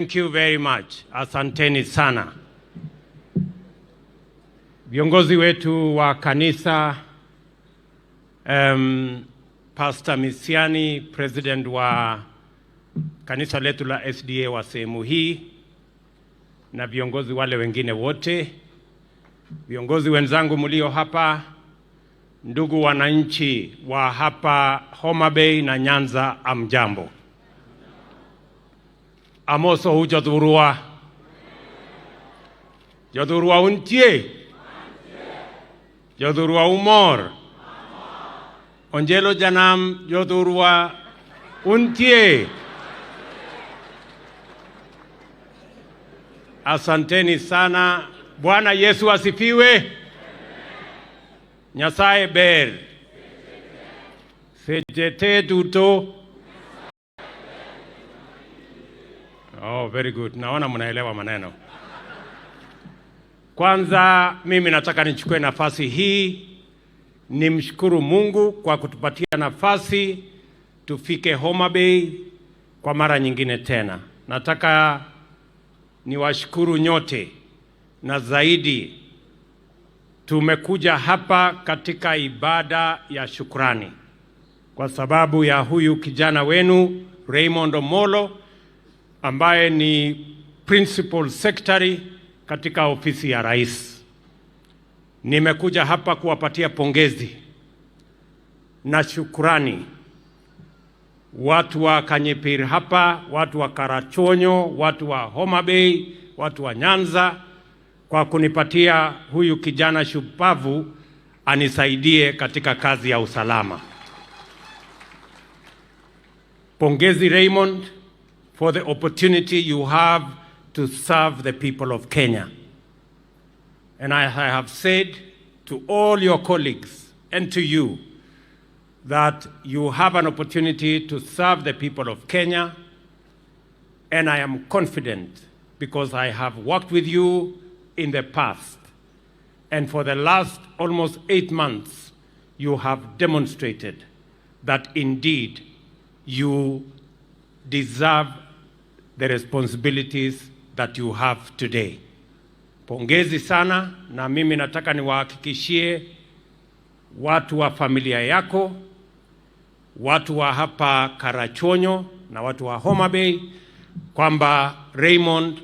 Thank you very much. Asanteni sana. Viongozi wetu wa kanisa, Pastor Misiani, President wa kanisa letu la SDA wa sehemu hii, na viongozi wale wengine wote, viongozi wenzangu mlio hapa, ndugu wananchi wa hapa Homa Bay na Nyanza, amjambo. Amoso hujadhurua. Jadhurua untie. Jadhurua umor. Onjelo janam jadhurua untie. Asanteni sana. Bwana Yesu asifiwe. Nyasaye ber. Sejete duto. Oh, very good. Naona mnaelewa maneno. Kwanza mimi nataka nichukue nafasi hii nimshukuru Mungu kwa kutupatia nafasi tufike Homa Bay kwa mara nyingine tena. Nataka niwashukuru nyote, na zaidi tumekuja hapa katika ibada ya shukrani kwa sababu ya huyu kijana wenu Raymond Omollo ambaye ni Principal Secretary katika ofisi ya Rais. Nimekuja hapa kuwapatia pongezi na shukrani watu wa Kanyepir hapa, watu wa Karachonyo, watu wa Homa Bay, watu wa Nyanza kwa kunipatia huyu kijana shupavu anisaidie katika kazi ya usalama. Pongezi Raymond for the opportunity you have to serve the people of Kenya. And I have said to all your colleagues and to you that you have an opportunity to serve the people of Kenya, and I am confident because I have worked with you in the past, and for the last almost 8 months you have demonstrated that indeed you deserve the responsibilities that you have today. Pongezi sana, na mimi nataka niwahakikishie watu wa familia yako, watu wa hapa Karachonyo na watu wa Homa Bay kwamba Raymond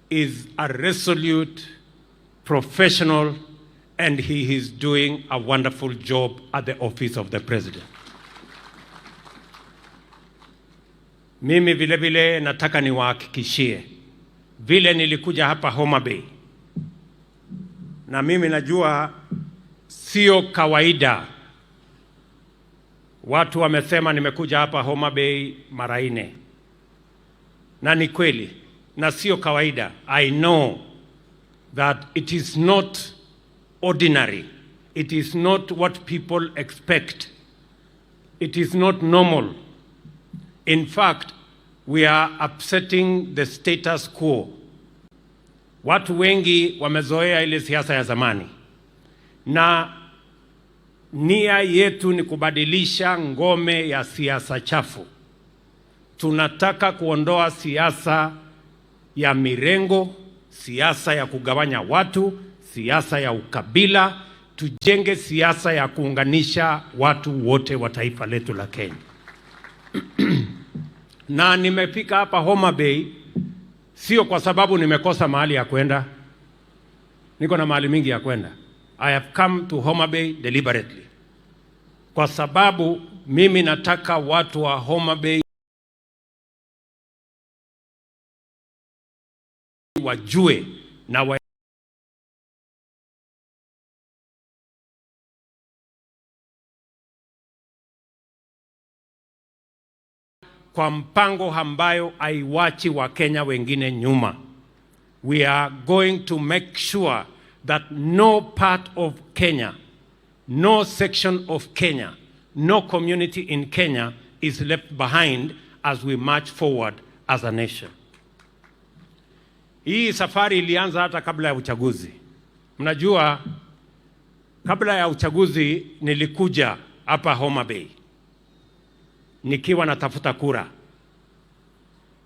is a resolute professional and he is doing a wonderful job at the office of the President. Mimi vile vile nataka niwahakikishie vile nilikuja hapa Homa Bay, na mimi najua sio kawaida. Watu wamesema nimekuja hapa Homa Bay mara 4, na ni kweli, na sio kawaida. I know that it is not ordinary. It is not what people expect. It is not normal. In fact, we are upsetting the status quo. Watu wengi wamezoea ile siasa ya zamani, na nia yetu ni kubadilisha ngome ya siasa chafu. Tunataka kuondoa siasa ya mirengo, siasa ya kugawanya watu, siasa ya ukabila, tujenge siasa ya kuunganisha watu wote wa taifa letu la Kenya. Na nimefika hapa Homa Bay sio kwa sababu nimekosa mahali ya kwenda. Niko na mahali mingi ya kwenda. I have come to Homa Bay deliberately kwa sababu mimi nataka watu wa Homa Bay wajue na kwa mpango ambayo haiwachi wa Kenya wengine nyuma. We are going to make sure that no part of Kenya, no section of Kenya, no community in Kenya is left behind as we march forward as a nation. Hii safari ilianza hata kabla ya uchaguzi. Mnajua kabla ya uchaguzi nilikuja hapa Homa Bay nikiwa natafuta kura.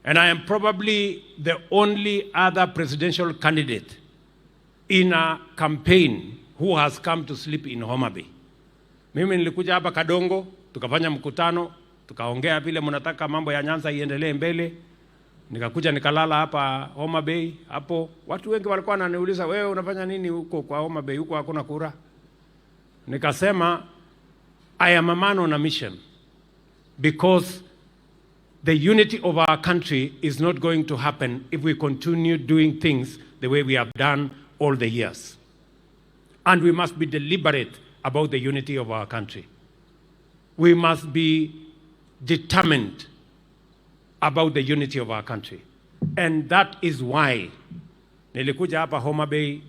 And I am probably the only other presidential candidate in a campaign who has come to sleep in Homa Bay. Mimi nilikuja hapa Kadongo, tukafanya mkutano, tukaongea vile mnataka mambo ya Nyanza iendelee mbele. Nikakuja nikalala hapa Homa Bay. Hapo watu wengi walikuwa wananiuliza, wewe unafanya nini huko kwa Homa Bay, huko hakuna kura? Nikasema I am a man on a mission, because the unity of our country is not going to happen if we continue doing things the way we have done all the years. And we must be deliberate about the unity of our country. We must be determined about the unity of our country. And that is why nilikuja hapa Homa Bay,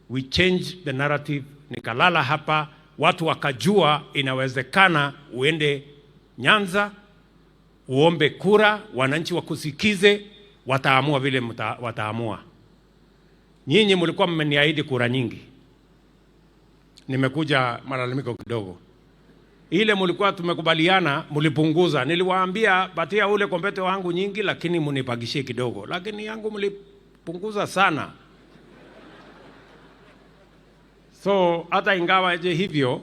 we changed the narrative, nikalala hapa, watu wakajua inawezekana uende Nyanza, uombe kura, wananchi wakusikize, wataamua vile wataamua. Nyinyi mlikuwa mmeniahidi kura nyingi. Nimekuja malalamiko kidogo. Ile mlikuwa tumekubaliana, mlipunguza. Niliwaambia batia ule kompete wangu nyingi, lakini munipagishie kidogo. Lakini yangu mlipunguza sana. So hata ingawa je hivyo,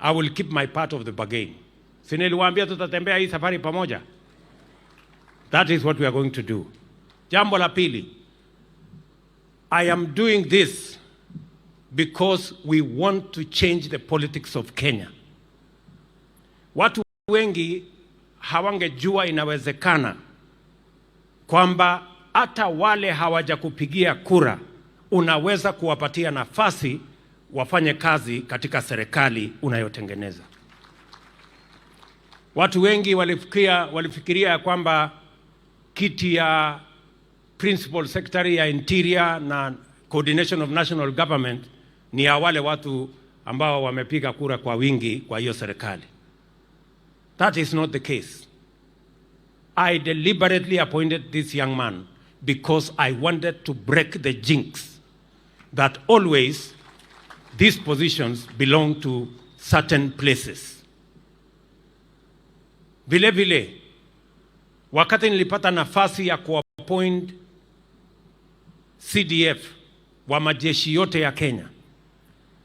I will keep my part of the bargain. Si niliwaambia tutatembea hii safari pamoja. That is what we are going to do. Jambo la pili, I am doing this because we want to change the politics of Kenya. Watu wengi hawangejua inawezekana kwamba hata wale hawajakupigia kura unaweza kuwapatia nafasi wafanye kazi katika serikali unayotengeneza. Watu wengi walifikiria kwamba kiti ya Principal Secretary ya Interior na Coordination of National Government ni ya wale watu ambao wamepiga kura kwa wingi kwa hiyo serikali. That is not the case. I deliberately appointed this young man because I wanted to break the jinx that always these positions belong to certain places. Vile vile, wakati nilipata nafasi ya kuappoint CDF wa majeshi yote ya Kenya,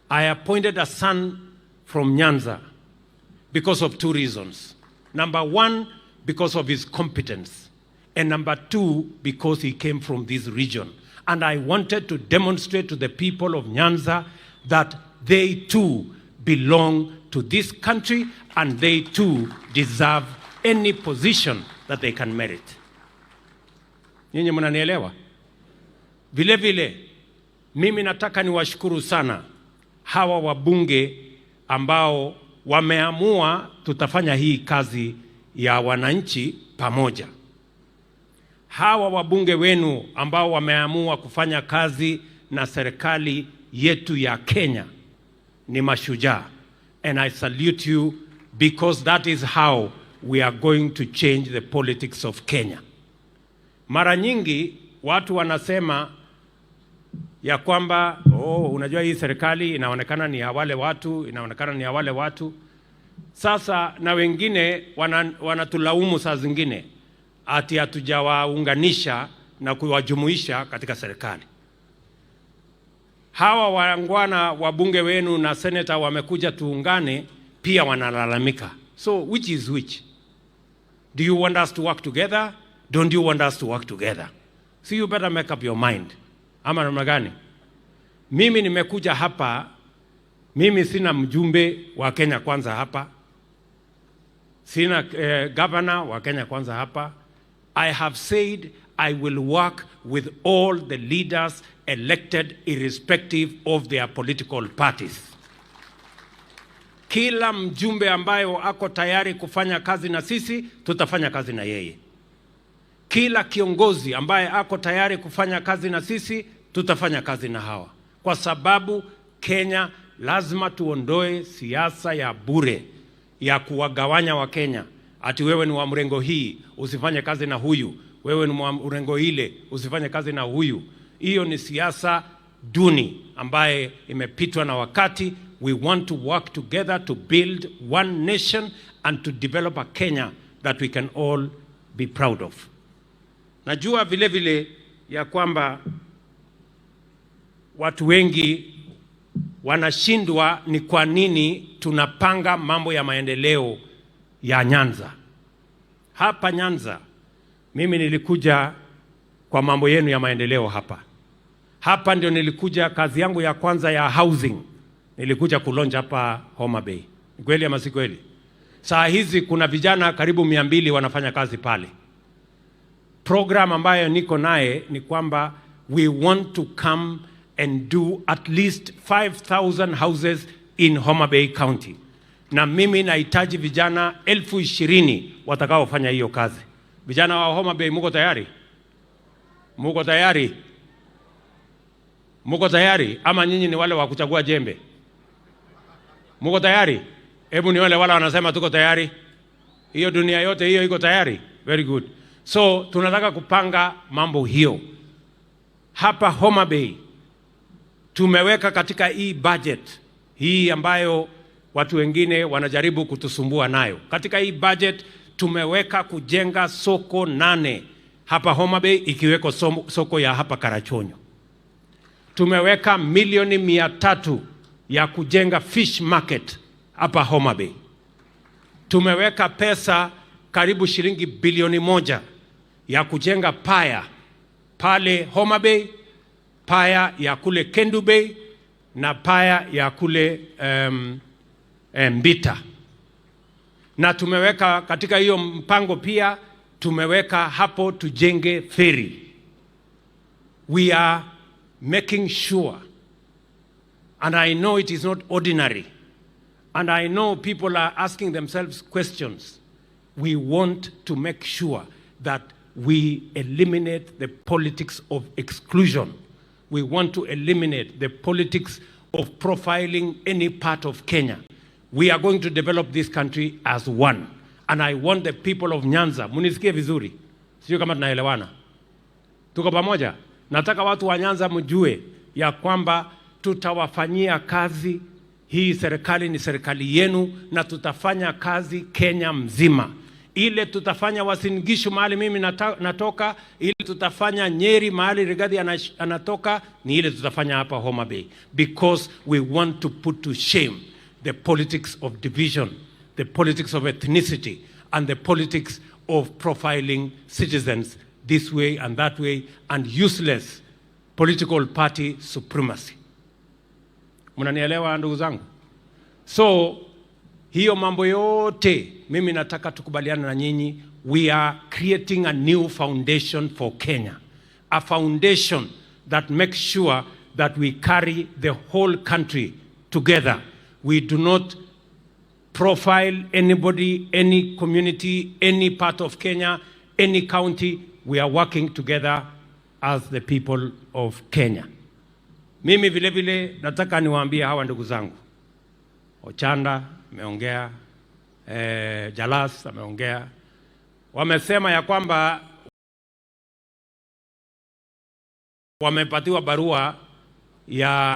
I appointed a son from Nyanza because of two reasons. Number one, because of his competence. And number two, because he came from this region. And I wanted to demonstrate to the people of Nyanza that they too belong to this country and they too deserve any position that they can merit. Nyinyi mnanielewa? Vile vile, mimi nataka niwashukuru sana hawa wabunge ambao wameamua tutafanya hii kazi ya wananchi pamoja. Hawa wabunge wenu ambao wameamua kufanya kazi na serikali yetu ya Kenya ni mashujaa. And I salute you because that is how we are going to change the politics of Kenya. Mara nyingi watu wanasema ya kwamba unajua hii serikali inaonekana ni ya wale watu, inaonekana ni ya wale watu. Sasa na wengine wanatulaumu saa zingine ati hatujawaunganisha na kuwajumuisha katika serikali. Hawa wangwana wabunge wenu na senator wamekuja tuungane, pia wanalalamika. So which is which? Do you want us to work together? Don't you want us to work together? So you better make up your mind. Ama namna gani? Mimi nimekuja hapa, mimi sina mjumbe wa Kenya Kwanza hapa. Sina governor wa Kenya Kwanza hapa. I have said I will work with all the leaders elected irrespective of their political parties. Kila mjumbe ambayo ako tayari kufanya kazi na sisi, tutafanya kazi na yeye. Kila kiongozi ambaye ako tayari kufanya kazi na sisi, tutafanya kazi na hawa. Kwa sababu Kenya lazima tuondoe siasa ya bure ya kuwagawanya wa Kenya. Ati wewe ni wa mrengo hii, usifanye kazi na huyu. Wewe ni wa mrengo ile, usifanye kazi na huyu. Hiyo ni siasa duni ambaye imepitwa na wakati. We want to work together to build one nation and to develop a Kenya that we can all be proud of. Najua vile vile ya kwamba watu wengi wanashindwa ni kwa nini tunapanga mambo ya maendeleo ya Nyanza. Hapa Nyanza, mimi nilikuja kwa mambo yenu ya maendeleo hapa. Hapa ndio nilikuja kazi yangu ya kwanza ya housing. Nilikuja kulonja hapa Homa Bay. Ni kweli ama si kweli? Saa hizi kuna vijana karibu 200 wanafanya kazi pale. Program ambayo niko naye ni kwamba we want to come and do at least 5,000 houses in Homa Bay County. Na mimi nahitaji vijana 20,000 watakaofanya hiyo kazi. Vijana wa Homa Bay, muko tayari? Muko tayari? Muko tayari? Ama nyinyi ni wale wa kuchagua jembe? Muko tayari? Hebu ni wale wanasema tuko tayari. Hiyo dunia yote hiyo iko tayari? Very good. So tunataka kupanga mambo hiyo. Hapa Homa Bay tumeweka katika hii budget hii ambayo watu wengine wanajaribu kutusumbua nayo. Katika hii budget tumeweka kujenga soko 8 hapa Homa Bay, ikiweko soko ya hapa Karachonyo. Tumeweka milioni 300 ya kujenga fish market hapa Homa Bay. Tumeweka pesa karibu shilingi bilioni 1 ya kujenga paya pale Homa Bay, paya ya kule Kendu Bay na paya ya kule Mbita. Na tumeweka katika hiyo mpango pia tumeweka hapo tujenge ferry. We are making sure, and I know it is not ordinary, and I know people are asking themselves questions. We want to make sure that we eliminate the politics of exclusion. We want to eliminate the politics of profiling any part of Kenya. We are going to develop this country as one. And I want the people of Nyanza, munisikie vizuri, sio kama tunaelewana. Tuko pamoja? Nataka watu wa Nyanza mjue ya kwamba tutawafanyia kazi. Hii serikali ni serikali yenu na tutafanya kazi Kenya mzima. Ile tutafanya Uasin Gishu mahali mimi natoka, ile tutafanya Nyeri mahali Rigathi anatoka, ni ile tutafanya hapa Homa Bay. Because we want to put to shame the politics of division, the politics of ethnicity, and the politics of profiling citizens this way and that way, and useless political party supremacy. Mnanielewa ndugu zangu? So hiyo mambo yote mimi nataka tukubaliane na nyinyi. We are creating a new foundation for Kenya, a foundation that makes sure that we carry the whole country together. We do not profile anybody, any community, any part of Kenya, any county. We are working together as the people of Kenya. Mimi vile vile nataka niwaambie hawa ndugu zangu. Ochanda ameongea, Jalas ameongea. Wamesema ya kwamba wamepatiwa barua ya.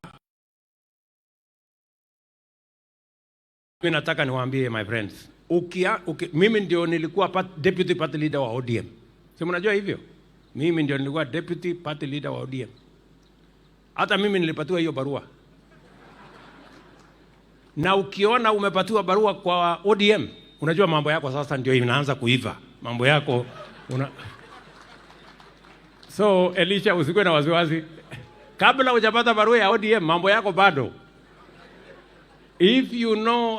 Mimi nataka niwaambie my friends, mimi ndio nilikuwa deputy party leader wa ODM. Si mnajua hivyo? Mimi ndio nilikuwa deputy party leader wa ODM. Hata mimi nilipatiwa hiyo barua. Na ukiona umepatiwa barua kwa ODM, unajua mambo yako sasa ndio inaanza kuiva. Mambo yako So Elisha, usikue na wasiwasi. Kabla hujapata barua ya ODM, mambo yako bado. If you know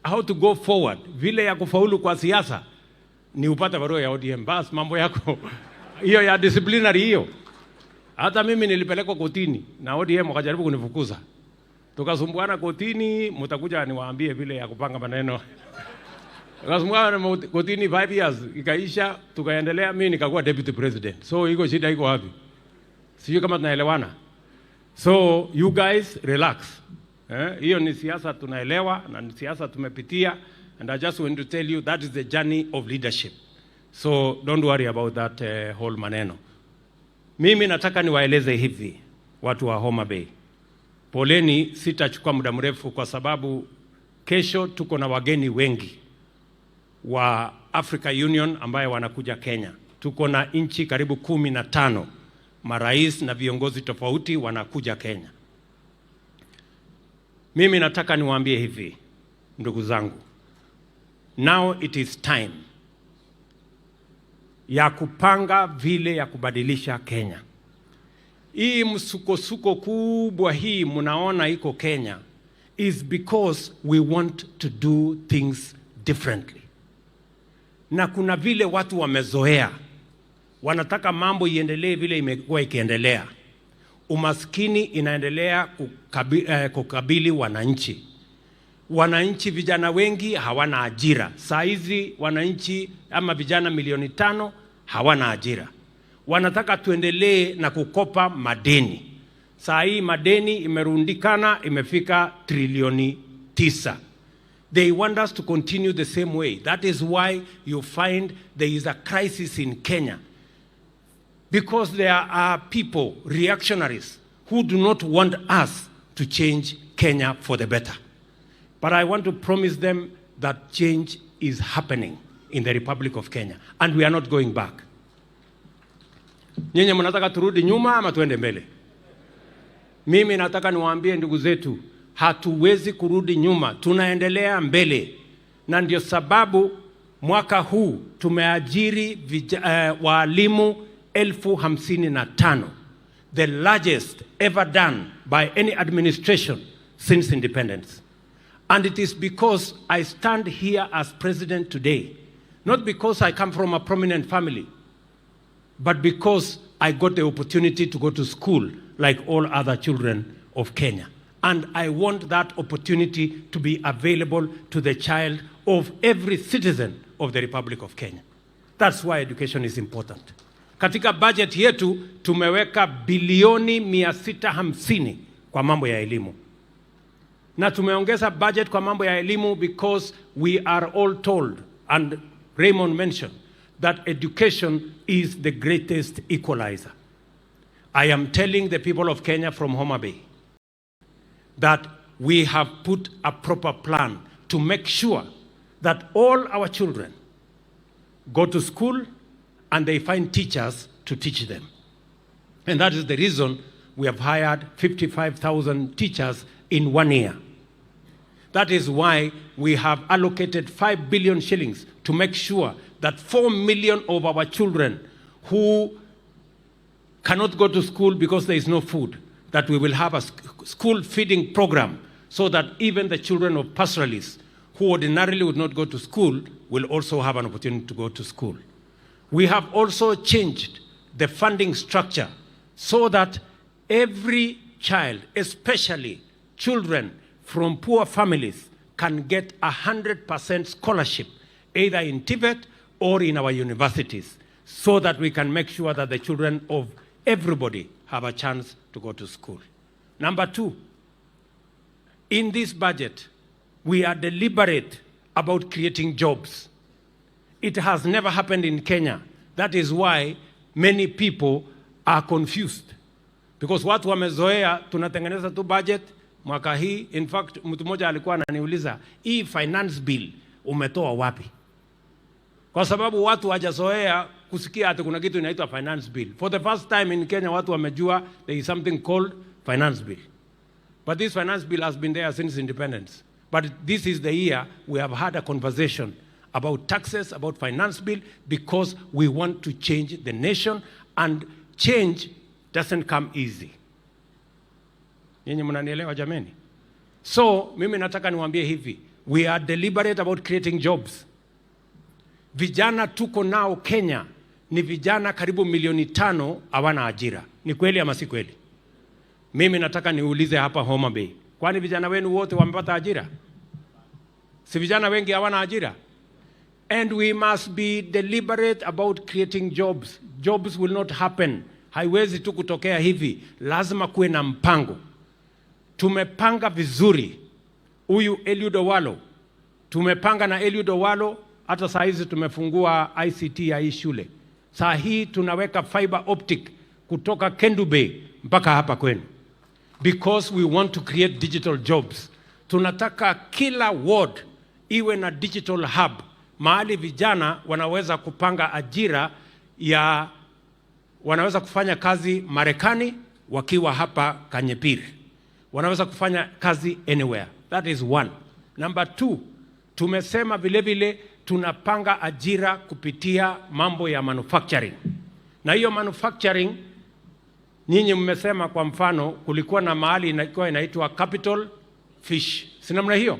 how to go forward, vile ya kufaulu kwa siasa, ni upata barua ya ODM. Bas, mambo yako hiyo ya disciplinary hiyo. Hata mimi nilipelekwa kotini na ODM wakajaribu kunifukuza. Tukasumbuana kotini, mtakuja niwaambie vile ya kupanga maneno. Tukasumbuana kotini 5 years, ikaisha, tukaendelea, mimi nikakuwa deputy president. So iko shida iko wapi? Sio kama tunaelewana. So you guys relax. Hiyo ni siasa tunaelewa na ni siasa tumepitia, and I just want to tell you that is the journey of leadership. So don't worry about that whole maneno. Mimi nataka niwaeleze hivi watu wa Homa Bay. Poleni, sitachukua muda mrefu kwa sababu kesho tuko na wageni wengi wa Africa Union ambaye wanakuja Kenya. tuko na nchi karibu 15 marais na viongozi tofauti wanakuja Kenya. Mimi nataka niwaambie hivi, ndugu zangu, now it is time ya kupanga vile ya kubadilisha Kenya. Hii msukosuko kubwa hii mnaona iko Kenya is because we want to do things differently. Na kuna vile watu wamezoea, wanataka mambo iendelee vile imekuwa ikiendelea. Umaskini inaendelea kukabili wananchi. Wananchi vijana wengi hawana ajira. Saa hizi wananchi ama vijana milioni 5 hawana ajira. Wanataka tuendelee na kukopa madeni. Saa hii madeni imerundikana imefika trilioni 9. They want us to continue the same way. That is why you find there is a crisis in Kenya. Because there are people, reactionaries, who do not want us to change Kenya for the better. But I want to promise them that change is happening in the Republic of Kenya, and we are not going back. Nyinyi mnataka turudi nyuma ama tuende mbele? Mimi nataka niwaambie ndugu zetu, hatuwezi kurudi nyuma, tunaendelea mbele. Na ndio sababu mwaka huu tumeajiri walimu 55,000, the largest ever done by any administration since independence. And it is because I stand here as president today, not because I come from a prominent family, but because I got the opportunity to go to school like all other children of Kenya. And I want that opportunity to be available to the child of every citizen of the Republic of Kenya. That's why education is important. Katika budget yetu tumeweka bilioni 650 kwa mambo ya elimu. Na tumeongeza budget kwa mambo ya elimu because we are all told, and Raymond mentioned, that education is the greatest equalizer. I am telling the people of Kenya from Homa Bay that we have put a proper plan to make sure that all our children go to school and they find teachers to teach them. And that is the reason we have hired 55,000 teachers in 1 year. That is why we have allocated 5 billion shillings to make sure that 4 million of our children who cannot go to school because there is no food, that we will have a school feeding program so that even the children of pastoralists who ordinarily would not go to school will also have an opportunity to go to school. We have also changed the funding structure so that every child, especially children from poor families, can get 100% scholarship, either in TVET or in our universities, so that we can make sure that the children of everybody have a chance to go to school. Number 2, in this budget, we are deliberate about creating jobs. It has never happened in Kenya. That is why many people are confused. Because watu wamezoea tunatengeneza tu budget mwaka hii. In fact, mtu mmoja alikuwa ananiuliza, hii finance bill umetoa wapi? Kwa sababu watu hawajazoea kusikia ati kuna kitu inaitwa finance bill. For the first time in Kenya watu wamejua there is something called finance bill. But this finance bill has been there since independence. But this is the year we have had a conversation about taxes, about finance bill, because we want to change the nation, and change doesn't come easy. Nyinyi mnanielewa jameni? So, mimi nataka niwaambie hivi, we are deliberate about creating jobs. Vijana tuko nao Kenya ni vijana karibu milioni 5 hawana ajira. Ni kweli ama si kweli? Mimi nataka niulize hapa Homa Bay, kwani vijana wenu wote wamepata ajira? Si vijana wengi hawana ajira? And we must be deliberate about creating jobs. Jobs will not happen. Haiwezi tu kutokea hivi. Lazima kuwe na mpango. Tumepanga vizuri. Huyu Eliud Owalo. Tumepanga na Eliud Owalo. Hata saa hizi tumefungua ICT ya hii shule. Saa hii tunaweka fiber optic kutoka Kendu Bay mpaka hapa kwenu. Because we want to create digital jobs. Tunataka kila ward iwe na digital hub. Mahali vijana wanaweza kupanga ajira ya wanaweza kufanya kazi Marekani wakiwa hapa Kanyepiri. Wanaweza kufanya kazi anywhere. That is one. Number 2, tumesema vile vile tunapanga ajira kupitia mambo ya manufacturing. Na hiyo manufacturing, nyinyi mmesema kwa mfano kulikuwa na mahali inaitwa Capital Fish. Si namna hiyo?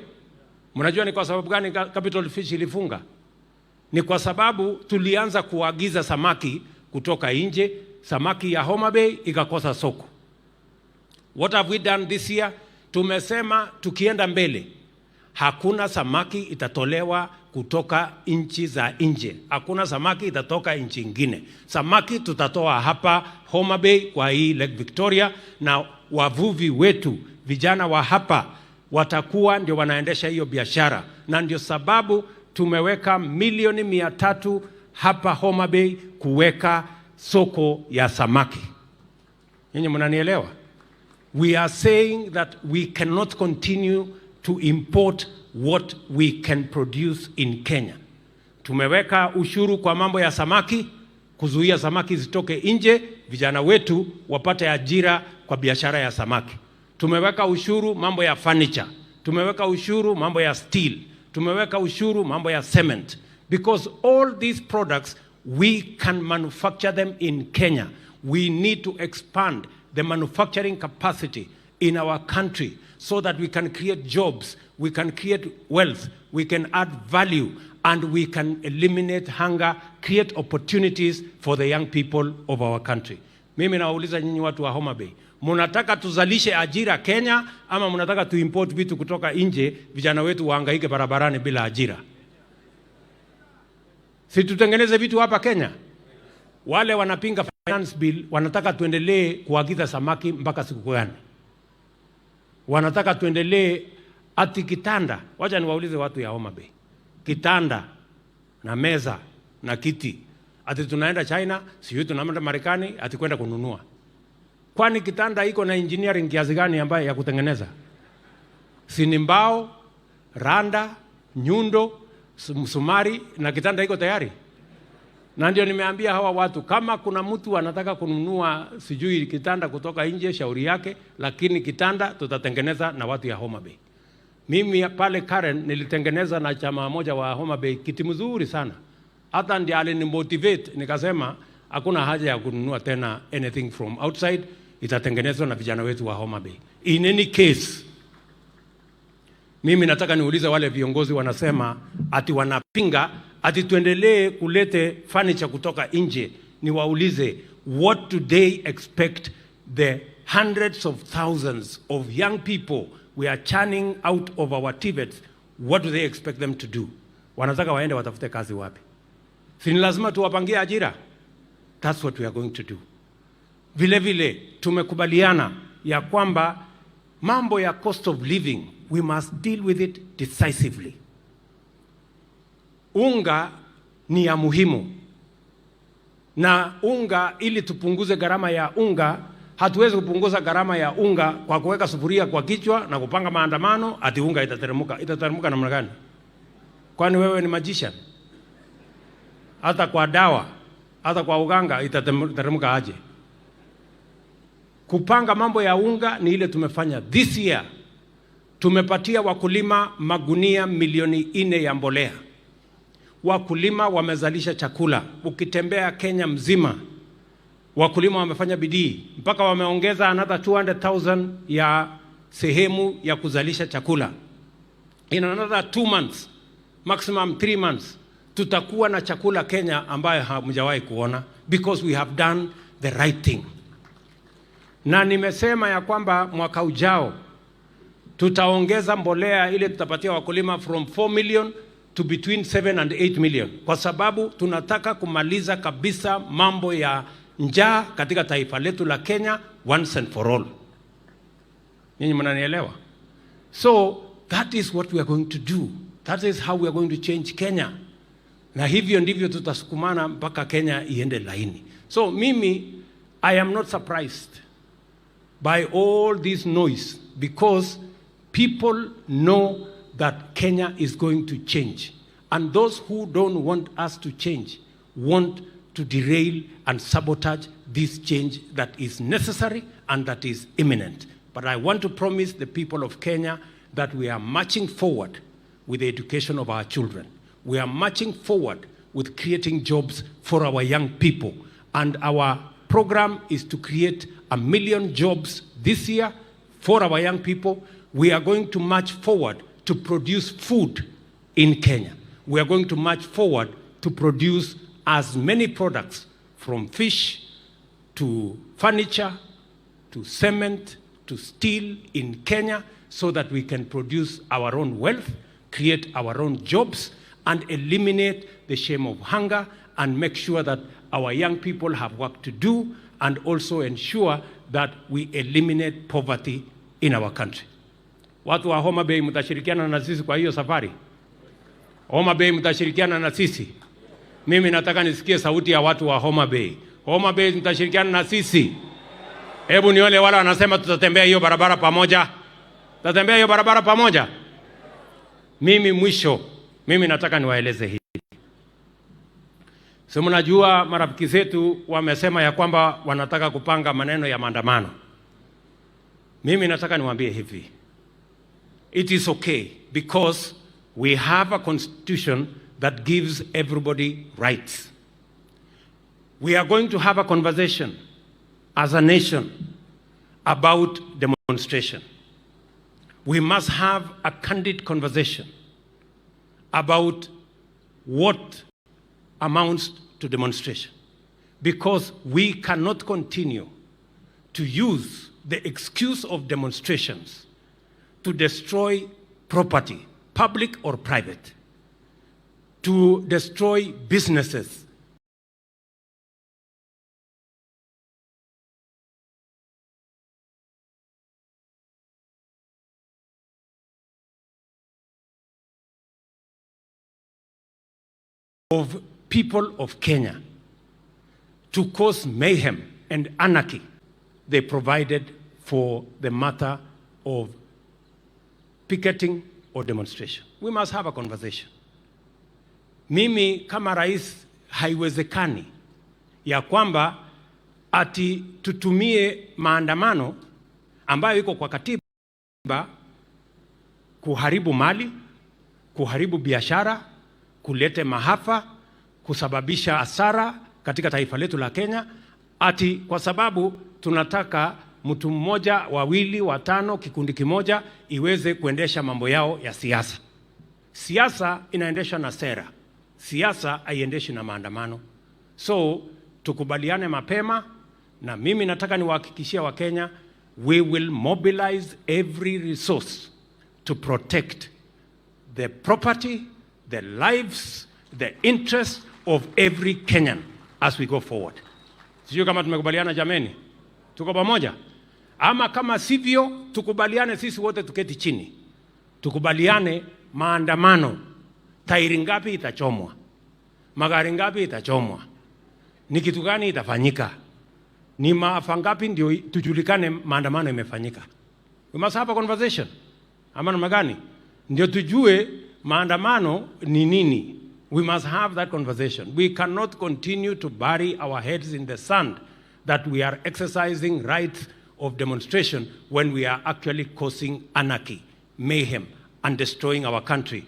Mnajua ni kwa sababu gani Capital Fish ilifunga? Ni kwa sababu tulianza kuagiza samaki kutoka nje, samaki ya Homa Bay ikakosa soko. What have we done this year? Tumesema tukienda mbele, hakuna samaki itatolewa kutoka nchi za nje. Hakuna samaki itatoka nchi nyingine. Samaki tutatoa hapa Homa Bay kwa hii Lake Victoria, na wavuvi wetu, vijana wa hapa, watakuwa ndio wanaendesha hiyo biashara. Na ndio sababu tumeweka milioni 300 hapa Homa Bay kuweka soko ya samaki. Nyinyi mnanielewa? We are saying that we cannot continue to import what we can produce in Kenya. Tumeweka ushuru kwa mambo ya samaki, kuzuia samaki zitoke nje, vijana wetu wapate ajira kwa biashara ya samaki. Tumeweka ushuru mambo ya furniture. Tumeweka ushuru mambo ya steel. Tumeweka ushuru mambo ya cement. Because all these products, we can manufacture them in Kenya. We need to expand the manufacturing capacity in our country so that we can create jobs, we can create wealth, we can add value, and we can eliminate hunger, create opportunities for the young people of our country. Mimi nawauliza nyinyi watu wa Homa Bay, mnataka tuzalishe ajira Kenya ama mnataka tuimport vitu kutoka nje, vijana wetu wahangaike barabarani bila ajira? Si tutengeneze vitu hapa Kenya? Wale wanapinga finance bill wanataka tuendelee kuagiza samaki mpaka siku gani? Wanataka tuendelee ati kitanda. Wacha niwaulize watu ya Homa Bay. Kitanda na meza na kiti, ati tunaenda China, sio tunaenda Marekani ati kwenda kununua. Kwani kitanda iko na engineering kiasi gani ambayo ya kutengeneza? Si ni mbao, randa, nyundo, msumari na kitanda iko tayari? Na ndio nimeambia hawa watu, kama kuna mtu anataka kununua sijui kitanda kutoka nje, shauri yake, lakini kitanda tutatengeneza na watu ya Homa Bay. Mimi pale Karen nilitengeneza na chama moja wa Homa Bay kiti mzuri sana. Hata ndiye alinimotivate, nikasema hakuna haja ya kununua tena anything from outside, itatengenezwa na vijana wetu wa Homa Bay. In any case, mimi nataka niulize wale viongozi wanasema ati wanapinga ati tuendelee kulete furniture kutoka nje. Niwaulize, what do they expect the hundreds of thousands of young people we are churning out of our TVETs, what do they expect them to do? Wanataka waende watafute kazi wapi? Si ni lazima tuwapangie ajira? That's what we are going to do. Vile vile tumekubaliana ya kwamba mambo ya cost of living, we must deal with it decisively. Unga ni ya muhimu. Na unga, ili tupunguze gharama ya unga, hatuwezi kupunguza gharama ya unga kwa kuweka sufuria kwa kichwa na kupanga maandamano ati unga itateremka. Itateremka namna gani? Kwani wewe ni magician? Hata kwa dawa, hata kwa uganga itateremka aje? Kupanga mambo ya unga ni ile tumefanya this year. Tumepatia wakulima magunia milioni 4 ya mbolea. Wakulima wamezalisha chakula. Ukitembea Kenya mzima, wakulima wamefanya bidii mpaka wameongeza another 200,000 ya sehemu ya kuzalisha chakula. In another 2 months, maximum 3 months, tutakuwa na chakula Kenya ambayo hamjawahi kuona, because we have done the right thing. Na nimesema ya kwamba mwaka ujao tutaongeza mbolea ile tutapatia wakulima from 4 million to between 7 and 8 million, kwa sababu tunataka kumaliza kabisa mambo ya njaa katika taifa letu la Kenya once and for all. Ninyi mnanielewa? So that is what we are going to do. That is how we are going to change Kenya. Na hivyo ndivyo tutasukumana mpaka Kenya iende laini. So mimi, I am not surprised by all this noise, because people know that Kenya is going to change. And those who don't want us to change want to derail and sabotage this change that is necessary and that is imminent. But I want to promise the people of Kenya that we are marching forward with the education of our children. We are marching forward with creating jobs for our young people. And our program is to create 1 million jobs this year for our young people. We are going to march forward to produce food in Kenya. We are going to march forward to produce as many products, from fish to furniture to cement to steel in Kenya, so that we can produce our own wealth, create our own jobs, and eliminate the shame of hunger, and make sure that our young people have work to do, and also ensure that we eliminate poverty in our country. Watu wa Homa Bay, mtashirikiana na sisi kwa hiyo safari? Homa Bay, mtashirikiana na sisi? Mimi nataka nisikie sauti ya watu wa Homa Bay. Homa Bay, mtashirikiana na sisi? Hebu nione wala wanasema tutatembea hiyo barabara pamoja. Tutatembea hiyo barabara pamoja. Mimi nataka niwaeleze hili. So mnajua marafiki zetu wamesema ya kwamba wanataka kupanga maneno ya maandamano. Mimi nataka niwaambie hivi. It is okay because we have a constitution that gives everybody rights. We are going to have a conversation as a nation about demonstration. We must have a candid conversation about what amounts to demonstration, because we cannot continue to use the excuse of demonstrations to destroy property, public or private, to destroy businesses, of people of Kenya, to cause mayhem and anarchy they provided for the matter of picketing or demonstration. We must have a conversation. Mimi kama rais, haiwezekani ya kwamba ati tutumie maandamano ambayo iko kwa katiba kuharibu mali, kuharibu biashara, kulete mahafa, kusababisha hasara katika taifa letu la Kenya, ati kwa sababu tunataka mtu mmoja, wawili, watano, kikundi kimoja iweze kuendesha mambo yao ya siasa. Siasa inaendeshwa na sera. Siasa haiendeshi na maandamano. So tukubaliane mapema, na mimi nataka niwahakikishia wa Kenya, we will mobilize every resource to protect the property, the lives, the interests of every Kenyan as we go forward. Sio kama tumekubaliana jameni? Tuko pamoja? Ama kama sivyo, tukubaliane sisi wote, tuketi chini. Tukubaliane maandamano. Tairi ngapi itachomwa? Magari ngapi itachomwa? Ni kitu gani itafanyika? Ni maafa ngapi ndio tujulikane maandamano imefanyika? We must have a conversation. Ama namna gani? Ndio tujue maandamano ni nini. We must have that conversation. We cannot continue to bury our heads in the sand that we are exercising rights of demonstration when we are actually causing anarchy, mayhem, and destroying our country.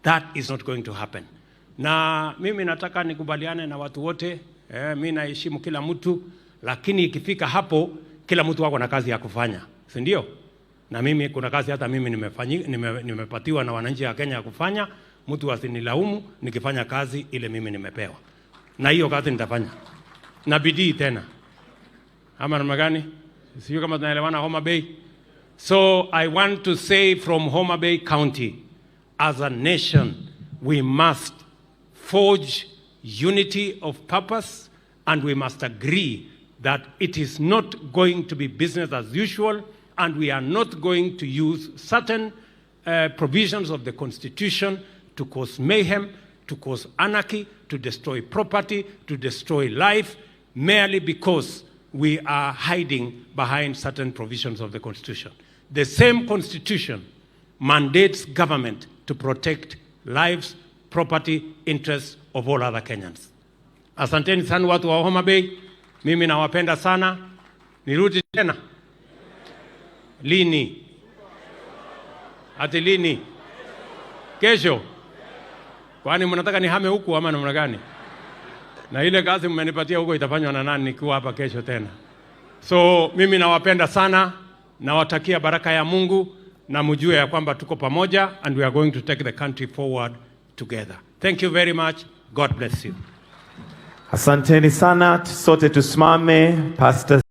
That is not going to happen. Na mimi nataka nikubaliane na watu wote, mimi naheshimu kila mtu, lakini ikifika hapo kila mtu wako na kazi ya kufanya, si ndio? Na mimi kuna kazi hata mimi nimepatiwa na wananchi wa Kenya ya kufanya. Mtu asinilaumu nikifanya kazi ile mimi nimepewa. Na hiyo kazi nitafanya. Na bidii tena. Ama namna gani? Sio kama tunaelewana Homa Bay. So I want to say from Homa Bay County, as a nation, we must forge unity of purpose, and we must agree that it is not going to be business as usual, and we are not going to use certain provisions of the Constitution to cause mayhem, to cause anarchy, to destroy property, to destroy life, merely because we are hiding behind certain provisions of the Constitution. The same Constitution mandates government to protect lives, property, interests of all other Kenyans. Asanteni sana watu wa Homa Bay. Mimi nawapenda sana. Nirudi tena. Lini? Ati lini? Kesho. Kwani mnataka nihame huku ama namna gani? Na ile kazi mmenipatia huko itafanywa na nani nikiwa hapa kesho tena? So mimi nawapenda sana, nawatakia baraka ya Mungu na mjue ya kwamba tuko pamoja and we are going to take the country forward together. Thank you very much. God bless you. Asanteni sana, sote tusimame. Pastor